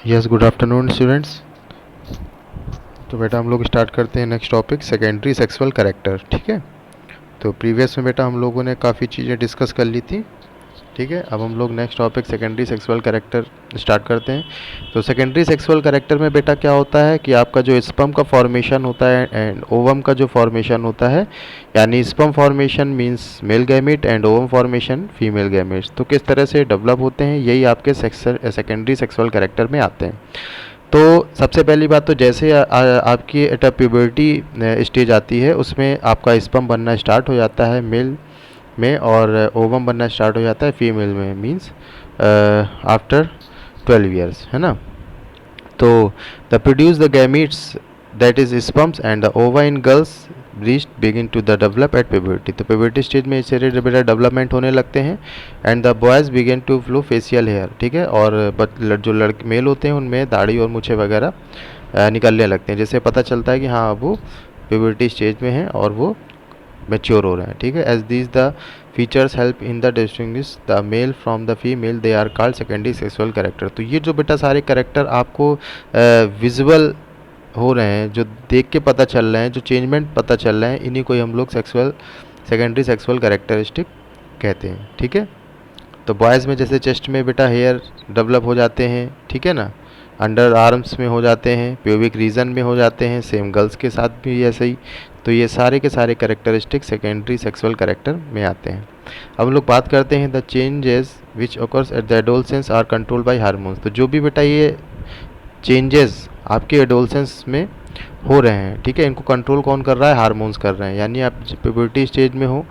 Yes, good afternoon students. तो बेटा हम लोग स्टार्ट करते हैं next topic, secondary sexual character. ठीक है, तो प्रीवियस में बेटा हम लोगों ने काफ़ी चीज़ें डिस्कस कर ली थी। ठीक है, अब हम लोग next topic secondary sexual character start करते हैं। तो सेकेंडरी सेक्सुअल कैरेक्टर में बेटा क्या होता है कि आपका जो स्पर्म का फॉर्मेशन होता है एंड ओवम का जो फॉर्मेशन होता है, यानी sperm formation means male gamete and ovum formation female gametes, तो किस तरह से डेवलप होते हैं, यही आपके सेकेंडरी सेक्सुअल कैरेक्टर में आते हैं। तो सबसे पहली बात तो जैसे आपकी एट प्यूबर्टी स्टेज आती है, उसमें आपका स्पर्म बनना स्टार्ट हो जाता है मेल में और ओवम बनना स्टार्ट हो जाता है फीमेल में, मींस आफ्टर 12 ईयर्स, है ना। तो the produce the gametes that is sperms and the ova in girls breast begin to the develop at puberty. तो प्यूबर्टी स्टेज में इस बेटा डेवलपमेंट होने लगते हैं and the boys begin to flow facial hair. ठीक है, और जो लड़के मेल होते हैं उनमें दाढ़ी और मूछें वगैरह निकलने लगते हैं, जिससे पता चलता है कि हाँ वो प्यूबर्टी स्टेज में हैं और वो मैच्योर हो रहे हैं। ठीक है, as these the features help in the distinguish the male from the female, they are called secondary sexual character. तो ये जो बेटा सारे कैरेक्टर आपको विजुअल हो रहे हैं, जो देख के पता चल रहे हैं, जो चेंजमेंट पता चल रहे हैं, इन्हीं को ही हम लोग सेकेंडरी सेक्सुअल कैरेक्टरिस्टिक कहते हैं। ठीक है, तो बॉयज़ में जैसे चेस्ट में बेटा हेयर डेवलप हो जाते हैं, ठीक है ना, अंडर आर्म्स में हो जाते हैं, प्यूबिक रीजन में हो जाते हैं, सेम गर्ल्स के साथ भी ऐसे ही। तो ये सारे के सारे कैरेक्टरिस्टिक सेकेंडरी सेक्सुअल कैरेक्टर में आते हैं। अब हम लोग बात करते हैं the changes which occurs at the adolescence are control by hormones. तो जो भी बेटा ये चेंजेस आपके एडोलसेंस में हो रहे हैं, ठीक है, इनको कंट्रोल कौन कर रहा है? हार्मोन्स कर रहे हैं। यानी आप प्यूबर्टी स्टेज में हो,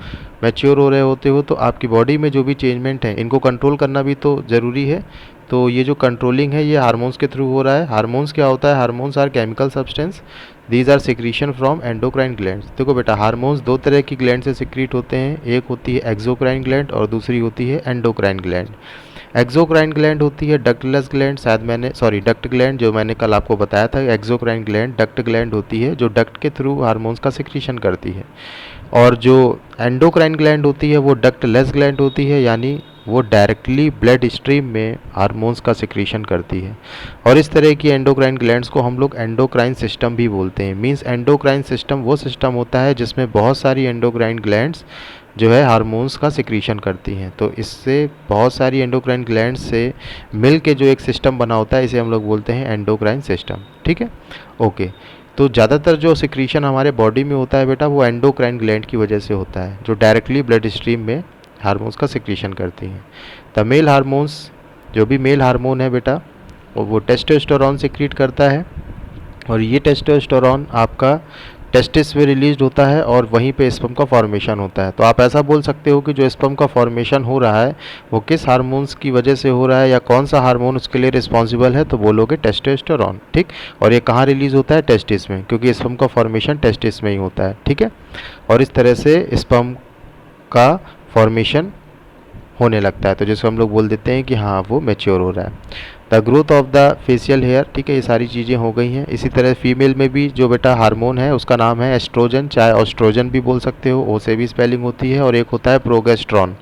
मैच्योर हो रहे होते हो, तो आपकी बॉडी में जो भी चेंजमेंट है इनको कंट्रोल करना भी तो ज़रूरी है। तो ये जो कंट्रोलिंग है ये हार्मोन्स के थ्रू हो रहा है। हार्मोन्स क्या होता है? Hormones are chemical substance, these are secretion from endocrine glands. देखो बेटा, हार्मोन्स दो तरह की ग्लैंड से सिक्रीट होते हैं, एक होती है एक्सोक्राइन ग्लैंड और दूसरी होती है एंडोक्राइन ग्लैंड। एक्सोक्राइन ग्लैंड होती है डक्टलेस ग्लैंड, शायद मैंने डक्ट ग्लैंड जो मैंने कल आपको बताया था। एक्सोक्राइन ग्लैंड डक्ट ग्लैंड होती है जो डक्ट के थ्रू हार्मोन्स का सिक्रीशन करती है, और जो एंडोक्राइन ग्लैंड होती है वो डक्टलेस ग्लैंड होती है, यानी वो डायरेक्टली ब्लड स्ट्रीम में हार्मोन्स का सिक्रीशन करती है। और इस तरह की एंडोक्राइन ग्लैंड्स को हम लोग एंडोक्राइन सिस्टम भी बोलते हैं। मींस एंडोक्राइन सिस्टम वो सिस्टम होता है जिसमें बहुत सारी एंडोक्राइन ग्लैंड्स जो है हार्मोन्स का सिक्रीशन करती हैं। तो इससे बहुत सारी एंडोक्राइन ग्लैंड्स से मिल के जो एक सिस्टम बना होता है, इसे हम लोग बोलते हैं एंडोक्राइन सिस्टम। ठीक है, ओके। तो ज़्यादातर जो सिक्रीशन हमारे बॉडी में होता है बेटा, वो एंडोक्राइन ग्लैंड की वजह से होता है, जो डायरेक्टली ब्लड स्ट्रीम में हार्मोन्स का सिक्रीशन करती हैं। द मेल हार्मोन्स, जो भी मेल हार्मोन है बेटा, वो टेस्टोस्टेरोन सिक्रीट करता है, और ये टेस्टोस्टेरोन आपका टेस्टिस में रिलीज होता है और वहीं पे स्पर्म का फॉर्मेशन होता है। तो आप ऐसा बोल सकते हो कि जो स्पर्म का फॉर्मेशन हो रहा है वो किस हार्मोन्स की वजह से हो रहा है, या कौन सा हार्मोन उसके लिए रिस्पॉन्सिबल है, तो बोलोगे टेस्टोस्टेरोन। ठीक, और ये कहाँ रिलीज होता है? टेस्टिस में, क्योंकि स्पर्म का फॉर्मेशन टेस्टिस में ही होता है। ठीक है, और इस तरह से स्पर्म का फॉर्मेशन होने लगता है, तो जिसको हम लोग बोल देते हैं कि हाँ वो मैच्योर हो रहा है। The growth of the facial hair, ठीक है, ये सारी चीज़ें हो गई हैं। इसी तरह फीमेल में भी जो बेटा हार्मोन है उसका नाम है एस्ट्रोजन, चाहे ऑस्ट्रोजन भी बोल सकते हो, ओ से भी स्पेलिंग होती है, और एक होता है प्रोगेस्ट्रॉन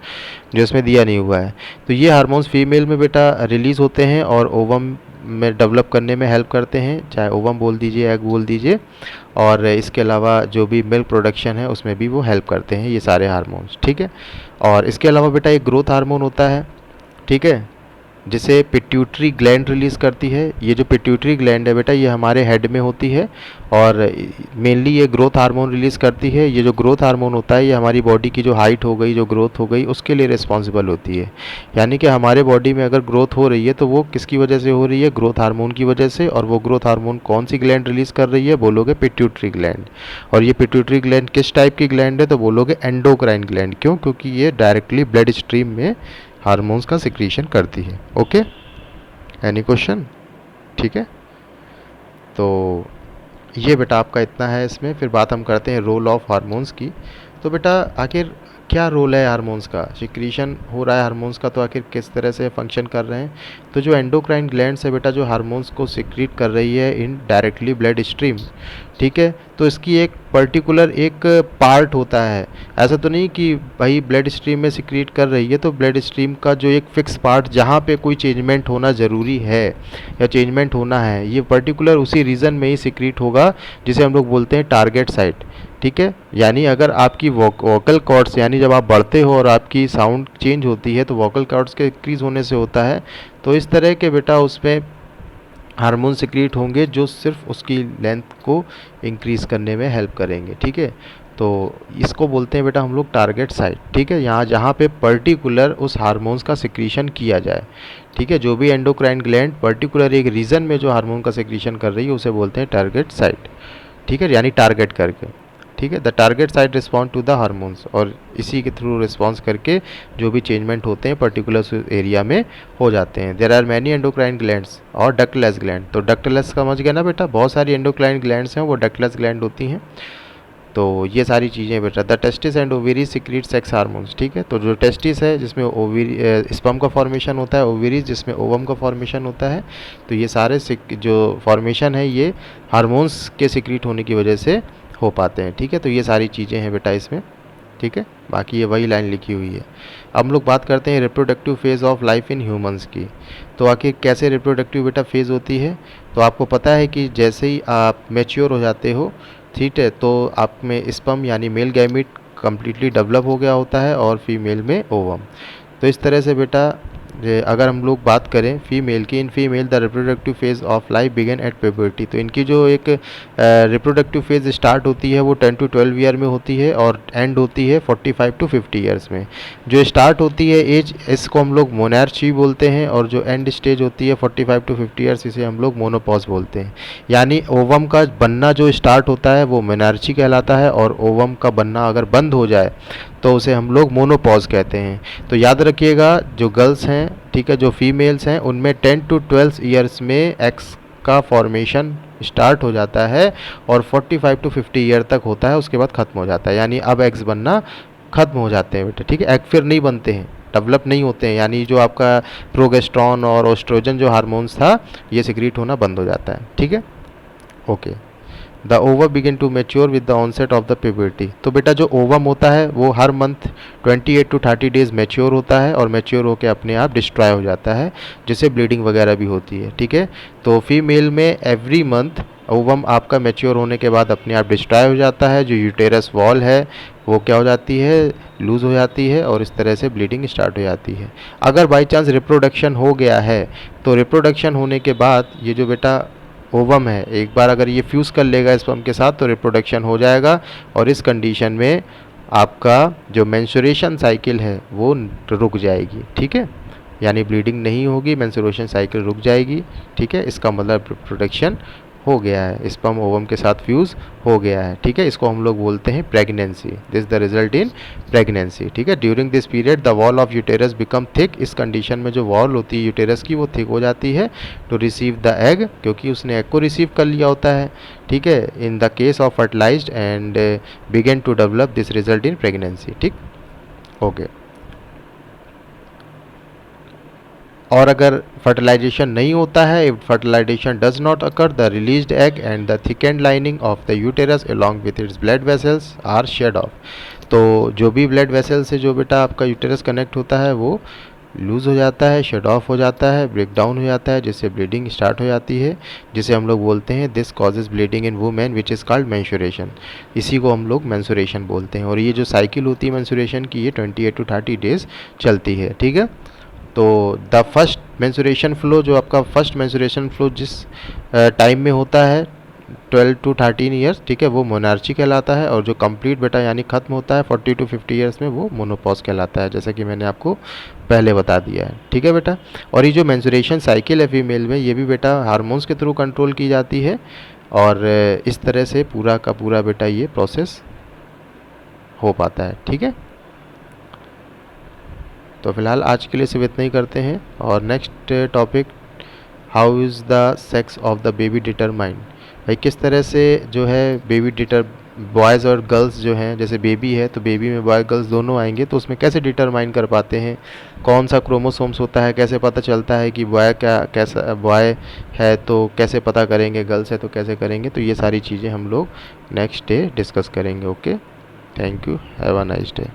जो इसमें दिया नहीं हुआ है। तो ये हार्मोन्स फीमेल में बेटा रिलीज़ होते हैं और ओवम में डेवलप करने में हेल्प करते हैं, चाहे ओवम बोल दीजिए, एग बोल दीजिए, और इसके अलावा जो भी मिल्क प्रोडक्शन है उसमें भी वो हेल्प करते हैं ये सारे हार्मोन्स। ठीक है, और इसके अलावा बेटा एक ग्रोथ हार्मोन होता है, ठीक है, जिसे पिट्यूटरी ग्लैंड रिलीज़ करती है। ये जो पिट्यूटरी ग्लैंड है बेटा, ये हमारे हेड में होती है और मेनली ये ग्रोथ हार्मोन रिलीज़ करती है। ये जो ग्रोथ हार्मोन होता है ये हमारी बॉडी की जो हाइट हो गई, जो ग्रोथ हो गई, उसके लिए रिस्पॉन्सिबल होती है। यानी कि हमारे बॉडी में अगर ग्रोथ हो रही है तो वो किसकी वजह से हो रही है? ग्रोथ हार्मोन की वजह से। और वो ग्रोथ हार्मोन कौन सी ग्लैंड रिलीज़ कर रही है? बोलोगे पिट्यूटरी ग्लैंड। और ये पिट्यूटरी ग्लैंड किस टाइप की ग्लैंड है? तो बोलोगे एंडोक्राइन ग्लैंड। क्यों? क्योंकि ये डायरेक्टली ब्लड स्ट्रीम में हार्मोन्स का सिक्रीशन करती है। Okay, any question? ठीक है, तो ये बेटा आपका इतना है इसमें। फिर बात हम करते हैं रोल ऑफ हार्मोन्स की। तो बेटा आखिर क्या रोल है हार्मोन्स का, सिक्रीशन हो रहा है हार्मोन्स का, तो आखिर किस तरह से फंक्शन कर रहे हैं। तो जो एंडोक्राइन ग्लैंड्स है बेटा, जो हार्मोन्स को सिक्रीट कर रही है इन डायरेक्टली ब्लड स्ट्रीम, ठीक है। तो इसकी एक पर्टिकुलर एक पार्ट होता है, ऐसा तो नहीं कि भाई ब्लड स्ट्रीम में सिक्रीट कर रही है तो ब्लड स्ट्रीम का जो एक फिक्स पार्ट जहाँ पे कोई चेंजमेंट होना ज़रूरी है या चेंजमेंट होना है, ये पर्टिकुलर उसी रीजन में ही सिक्रीट होगा जिसे हम लोग बोलते हैं टारगेट साइट, ठीक है। यानी अगर आपकी वोकल कॉर्ड्स, यानी जब आप बढ़ते हो और आपकी साउंड चेंज होती है तो वोकल कॉर्ड्स के इंक्रीज होने से होता है, तो इस तरह के बेटा उसमें हार्मोन सिक्रीट होंगे जो सिर्फ उसकी लेंथ को इंक्रीज़ करने में हेल्प करेंगे, ठीक है। तो इसको बोलते हैं बेटा हम लोग टारगेट साइट, ठीक है, यहाँ जहाँ पे पर्टिकुलर उस हार्मोन्स का सिक्रीशन किया जाए, ठीक है। जो भी एंडोक्राइन ग्लैंड पर्टिकुलर एक रीजन में जो हार्मोन का सिक्रीशन कर रही है उसे बोलते हैं टारगेट साइट, ठीक है, यानी टारगेट करके, ठीक है। The target site respond to the hormones, और इसी के थ्रू रिस्पॉन्स करके जो भी चेंजमेंट होते हैं पर्टिकुलर एरिया में हो जाते हैं। There are many endocrine glands और डक्टलेस ग्लैंड, तो डक्टलेस समझ गया ना बेटा, बहुत सारी एंडोक्राइन ग्लैंड्स हैं वो डक्टलेस ग्लैंड होती हैं। तो ये सारी चीज़ें बेटा, the testis and ovaries secrete sex hormones, ठीक है। तो जो टेस्टिस है जिसमें ओवेरी स्पर्म का फॉर्मेशन होता है, ओवेरीज जिसमें ओवम का फॉर्मेशन होता है, तो ये सारे जो फॉर्मेशन है ये हार्मोन्स के सिक्रीट होने की वजह से हो पाते हैं, ठीक है। तो ये सारी चीज़ें हैं बेटा इसमें, ठीक है। बाकी ये वही लाइन लिखी हुई है। अब हम लोग बात करते हैं reproductive phase of life in humans की। तो आखिर कैसे रिप्रोडक्टिव बेटा फेज़ होती है, तो आपको पता है कि जैसे ही आप मैच्योर हो जाते हो, ठीक है, तो आप में स्पर्म यानी मेल गैमीट कम्प्लीटली डेवलप हो गया होता है और फीमेल में ओवम। तो इस तरह से बेटा अगर हम लोग बात करें फीमेल की, in female the reproductive phase of life begin at puberty, तो इनकी जो एक रिप्रोडक्टिव फेज़ स्टार्ट होती है वो 10 to 12 ईयर में होती है और एंड होती है 45 to 50 ईयर्स में। जो स्टार्ट होती है एज, इसको हम लोग मोनार्ची बोलते हैं, और जो एंड स्टेज होती है 45 to 50 ईयर्स, इसे हम लोग मोनोपॉज बोलते हैं। यानी ओवम का बनना जो स्टार्ट होता है वो मोनार्ची कहलाता है, और ओवम का बनना अगर बंद हो जाए तो उसे हम लोग मोनोपॉज कहते हैं। तो याद रखिएगा जो गर्ल्स हैं, ठीक है, जो फीमेल्स हैं, उनमें 10 to 12 ईयर्स में एक्स का फॉर्मेशन स्टार्ट हो जाता है और 45 to 50 ईयर तक होता है, उसके बाद ख़त्म हो जाता है। यानी अब एग्स बनना ख़त्म हो जाते हैं बेटा, ठीक है। एग फिर नहीं बनते हैं, डेवलप नहीं होते हैं, यानी जो आपका प्रोगेस्ट्रॉन और ओस्ट्रोजन जो हार्मोन्स था ये सिक्रीट होना बंद हो जाता है, ठीक है, okay. The ovum begin to mature with the onset of the puberty, तो बेटा जो ओवम होता है वो हर मंथ 28 to 30 डेज मेच्योर होता है और मेच्योर होकर अपने आप डिस्ट्रॉय हो जाता है, जिससे ब्लीडिंग वगैरह भी होती है, ठीक है। तो फीमेल में एवरी मंथ ओवम आपका मेच्योर होने के बाद अपने आप डिस्ट्रॉय हो जाता है, जो यूटेरस वॉल है वो क्या हो जाती है, लूज़ हो जाती है, और इस तरह से ब्लीडिंग स्टार्ट हो जाती है। अगर बाई चांस रिप्रोडक्शन हो गया है तो रिप्रोडक्शन होने के बाद ये जो बेटा ओवम है एक बार अगर ये फ्यूज़ कर लेगा स्पर्म के साथ तो रिप्रोडक्शन हो जाएगा, और इस कंडीशन में आपका जो मेंस्ट्रुएशन साइकिल है वो रुक जाएगी, ठीक है। यानी ब्लीडिंग नहीं होगी, मेंस्ट्रुएशन साइकिल रुक जाएगी, ठीक है। इसका मतलब रिप्रोडक्शन हो गया है, स्पर्म ओवम के साथ फ्यूज़ हो गया है, ठीक है। इसको हम लोग बोलते हैं pregnancy, this the result in pregnancy, ठीक है। During this period the wall of uterus become thick, इस कंडीशन में जो वॉल होती है यूटेरस की वो थिक हो जाती है टू रिसीव द एग, क्योंकि उसने एग को रिसीव कर लिया होता है, ठीक है। In the case of fertilised and began to develop, this result in pregnancy, ठीक, ओके। और अगर फर्टिलाइजेशन नहीं होता है, if fertilisation does not occur, the released egg and the thickened lining of the uterus along with its blood vessels are shed off, तो जो भी blood vessel से जो बेटा आपका यूटेरस कनेक्ट होता है वो लूज़ हो जाता है, शेड ऑफ हो जाता है, ब्रेक डाउन हो जाता है, जिससे ब्लीडिंग स्टार्ट हो जाती है, जिसे हम लोग बोलते हैं this causes bleeding in women which is called menstruation, इसी को हम लोग मेंस्ट्रुएशन बोलते हैं। और ये जो साइकिल होती है मेंस्ट्रुएशन की ये 28 to 30 डेज चलती है, ठीक है। तो द फर्स्ट मेंस्ट्रुएशन फ्लो, जो आपका फर्स्ट मेंस्ट्रुएशन फ्लो जिस टाइम में होता है 12 to 13 ईयर्स, ठीक है, वो मोनार्ची कहलाता है, और जो कंप्लीट बेटा यानी ख़त्म होता है 40 to 50 ईयर्स में वो मोनोपॉज कहलाता है, जैसा कि मैंने आपको पहले बता दिया है, ठीक है बेटा। और ये जो मेंस्ट्रुएशन साइकिल है फीमेल में ये भी बेटा हार्मोन्स के थ्रू कंट्रोल की जाती है, और इस तरह से पूरा का पूरा बेटा ये प्रोसेस हो पाता है, ठीक है। तो फिलहाल आज के लिए सिर्फ इतना ही करते हैं, और next topic how is the sex of the baby determined, भाई किस तरह से जो है बेबी बॉयज़ और गर्ल्स जो हैं, जैसे बेबी है तो बेबी में बॉय गर्ल्स दोनों आएंगे, तो उसमें कैसे डिटरमाइन कर पाते हैं कौन सा क्रोमोसोम्स होता है, कैसे पता चलता है कि बॉय क्या कैसा बॉय है, तो कैसे पता करेंगे, गर्ल्स है तो कैसे करेंगे। तो ये सारी चीज़ें हम लोग नेक्स्ट डे डिस्कस करेंगे। Okay, thank you, have a nice day.